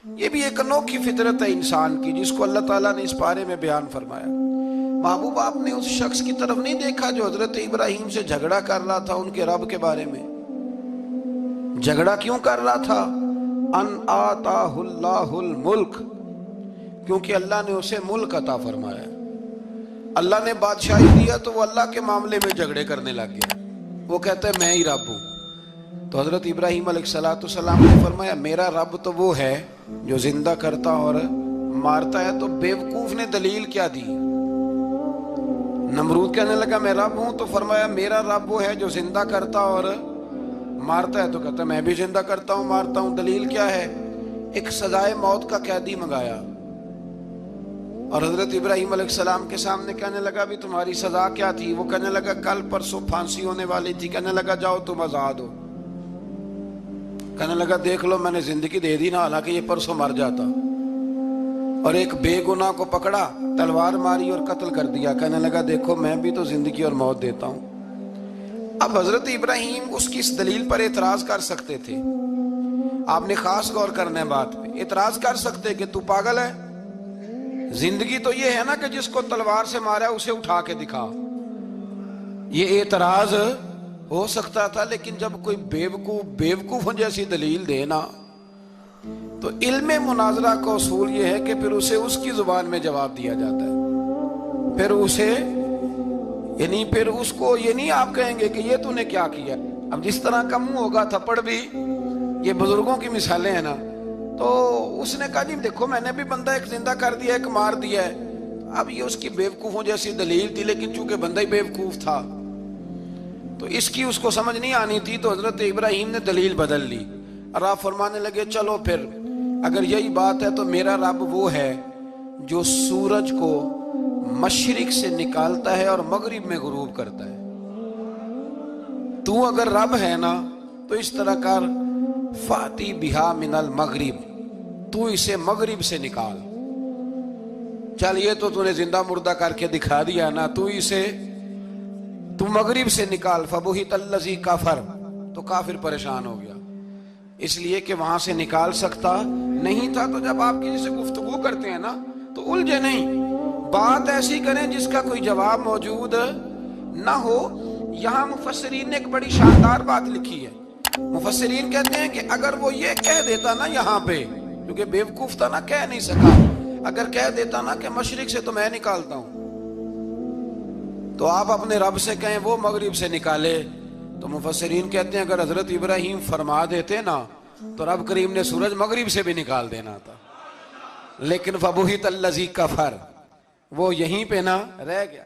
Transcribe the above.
ये भी एक अनोखी फितरत है इंसान की, जिसको अल्लाह ताला ने इस पारे में बयान फरमाया। महबूब आपने उस शख्स की तरफ नहीं देखा जो हजरत इब्राहिम से झगड़ा कर रहा था उनके रब के बारे में। झगड़ा क्यों कर रहा था? अन आताहुल्लाहुल मुल्क, क्योंकि अल्लाह ने उसे मुल्क अता फरमाया। अल्लाह ने बादशाही दिया तो वो अल्लाह के मामले में झगड़े करने लग गया। वो कहता है मैं ही रब हूं। तो हजरत इब्राहिम अलैहिस्सलाम ने फरमाया मेरा रब तो वो है जो जिंदा करता और मारता है। तो बेवकूफ ने दलील क्या दी? नमरूद कहने लगा मैं रब हूं, तो फरमाया मेरा रब वो है जो जिंदा करता और मारता है। तो कहता मैं भी जिंदा करता हूं मारता हूं, दलील क्या है? एक सजाए मौत का कैदी मंगाया और हजरत इब्राहिम अलैहिस्सलाम के सामने कहने लगा भी तुम्हारी सजा क्या थी? वो कहने लगा कल परसों फांसी होने वाली थी। कहने लगा जाओ तुम आजाद हो। कहने लगा देख लो मैंने जिंदगी दे दी ना, हालांकि ये परसों मर जाता। और एक बेगुनाह को पकड़ा, तलवार मारी और कत्ल कर दिया। कहने लगा देखो मैं भी तो जिंदगी और मौत देता हूं। अब हजरत इब्राहिम उसकी इस दलील पर एतराज कर सकते थे। आपने खास गौर करना है बात पे। एतराज कर सकते कि तू पागल है, जिंदगी तो ये है ना कि जिसको तलवार से मारा उसे उठा के दिखा। ये एतराज हो सकता था। लेकिन जब कोई बेवकूफों जैसी दलील देना, तो इल्मे मुनाजरा का उसूल ये है कि फिर उसे उसकी जुबान में जवाब दिया जाता है। फिर उसे यानी फिर उसको ये नहीं आप कहेंगे कि ये तूने क्या किया। अब जिस तरह का मुंह होगा थप्पड़ भी, ये बुजुर्गों की मिसालें हैं ना। तो उसने कहा जी देखो मैंने भी बंदा एक जिंदा कर दिया, एक मार दिया है। अब ये उसकी बेवकूफों जैसी दलील थी, लेकिन चूंकि बंदा ही बेवकूफ था तो इसकी उसको समझ नहीं आनी थी। तो हजरत इब्राहिम ने दलील बदल ली और आप फरमाने लगे चलो फिर अगर यही बात है तो मेरा रब वो है जो सूरज को मशरिक से निकालता है और मगरिब में गुरूब करता है। तू अगर रब है ना तो इस तरह कर, फाती बिहा मिनल मगरिब, तू इसे मगरिब से निकाल। चल ये तो तूने जिंदा मुर्दा करके दिखा दिया ना, तू मगरिब से निकाल। फबुहित अल्लज़ी काफर, तो काफिर परेशान हो गया इसलिए कि वहां से निकाल सकता नहीं था। तो जब आप किसी से गुफ्तगू करते हैं ना तो उलझे नहीं, बात ऐसी करें जिसका कोई जवाब मौजूद ना हो। यहां मुफस्सिरीन ने एक बड़ी शानदार बात लिखी है। मुफस्सिरीन कहते हैं कि अगर वो ये कह देता ना यहाँ पे, क्योंकि बेवकूफ था ना, कह नहीं सका, अगर कह देता ना कि मशरिक से तो मैं निकालता हूं, तो आप अपने रब से कहें वो मगरिब से निकाले। तो मुफस्सिरीन कहते हैं अगर हजरत इब्राहिम फरमा देते ना तो रब करीम ने सूरज मगरिब से भी निकाल देना था। लेकिन फबुहित अल्लज़ी कफर, वो यहीं पे ना रह गया।